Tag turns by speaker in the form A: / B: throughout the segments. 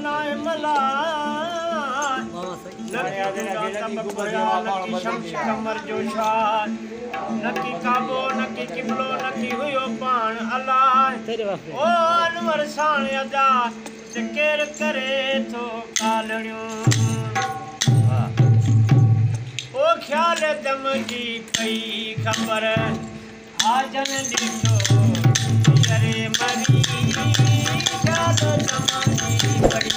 A: नाय मला कमर जो शान नकी काबो नकी किबलो नकी हुयो पान अल्लाह ओ अनवर साण अदा चकेर करे तो कालणियो ओ ख्याल दम जी पई खबर आजन दिखो अरे मरी ख्याल दम जी पई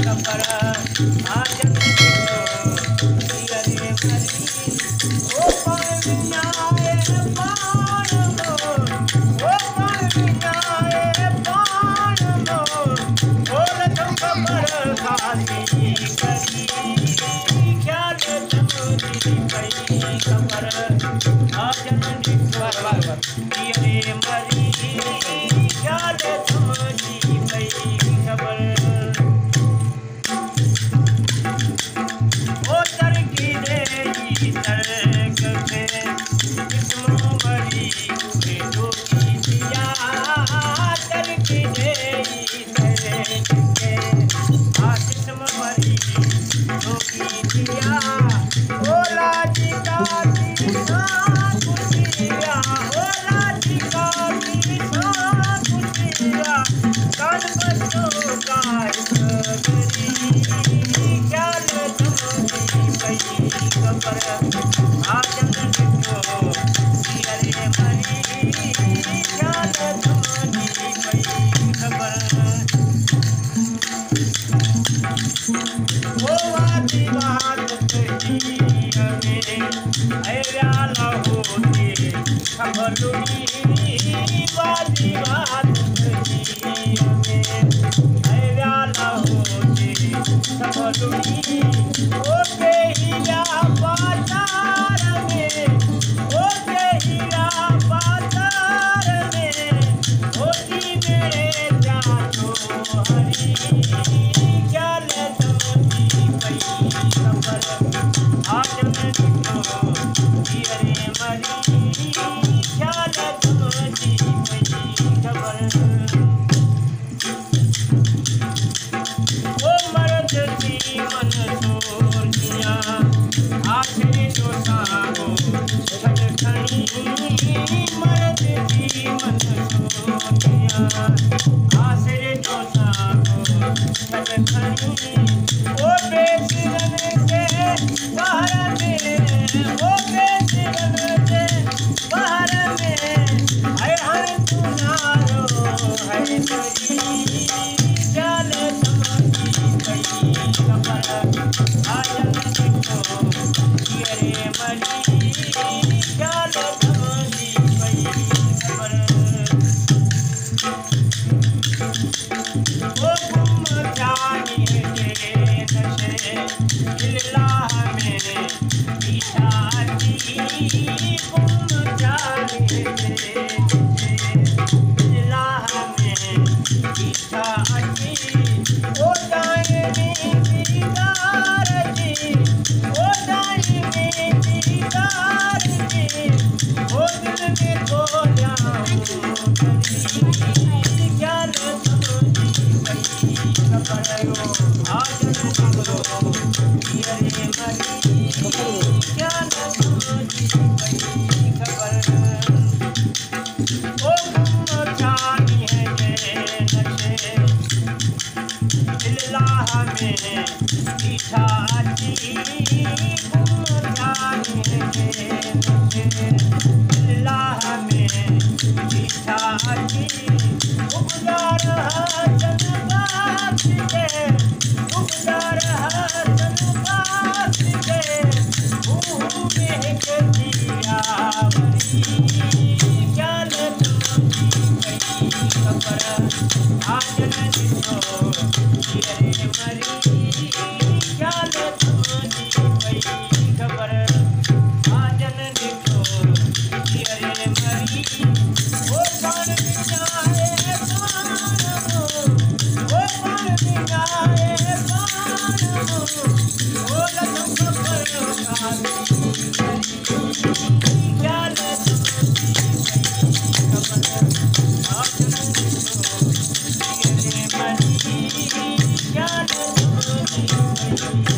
A: खबर आजन दिखो अरे मरी ओ पानियाए पान मो ओ पानियाए पान मो ओ लखम खबर खाती करी ख्याल दम जी पई खबर आजन दिखो अरे मरी ख्याल दम जी पई खबर ओ तरकी दे तरक से किस्मों मरी उठे डोकी दिया तरकी दे तरक से किस्म मरी डोकी दिया ओ लाजी का कुटिया ओ लाजी का कुटिया काल बच्चों का गरी ख्याल तुमकी पई खबर आजन दिखो अरे मरी ख्याल तुमकी पई खबर ओ वादी बात की हमें ऐराल होती खबर लुड़ी वादी बात की हमें ऐराल होती खबर लुड़ी ओ बेहिया बाजार में ओ बेहिया बाजार में होती मेरे जानो हरी ख्याल तुमकी पई खबर आजन दिखो अरे मरी ख्याल तुमकी पई खबर ओ मर्द की मन सोनिया आखिरी तो सागो छट खनी मर्द की मन सोनिया आखिरी तो सागो छट खनी ओ बेसिरन के बाहर में ओ बेसिरन के बाहर में है हर तुनारो है कोई ख्याल तुमकी पई खबर आजन दिखो अरे मरी ख्याल तुमकी पई खबर ओ गुम जानी के नशे इल्लाह में इशाती गुम जानी के इल्लाह में इशाती ओ दायनी दीदार जी ओ दायनी दीदार जी ओ दिल में खो जाऊं करी ख्याल तुमकी पई खबर आजन दिखो अरे मरी ख्याल तुमकी पई खबर ओ गुम जानी है जे नशे इल्लाह में इशाती गुम जानी है जे नशे इल्लाह में इशाती उगदार हसन बात के उगदार हसन बात के मुँह में दिया मरी ख्याल तुमकी पई खबर आजन दिखो अरे मरी ख्याल तुमकी पई खबर आजन दिखो अरे मरी ओ पान बिनाए पान मो ओ पान बिनाए पान मो ओ लखम खबर खाती करी ख्याल तुमकी पई खबर आजन दिखो अरे मरी ख्याल Thank you.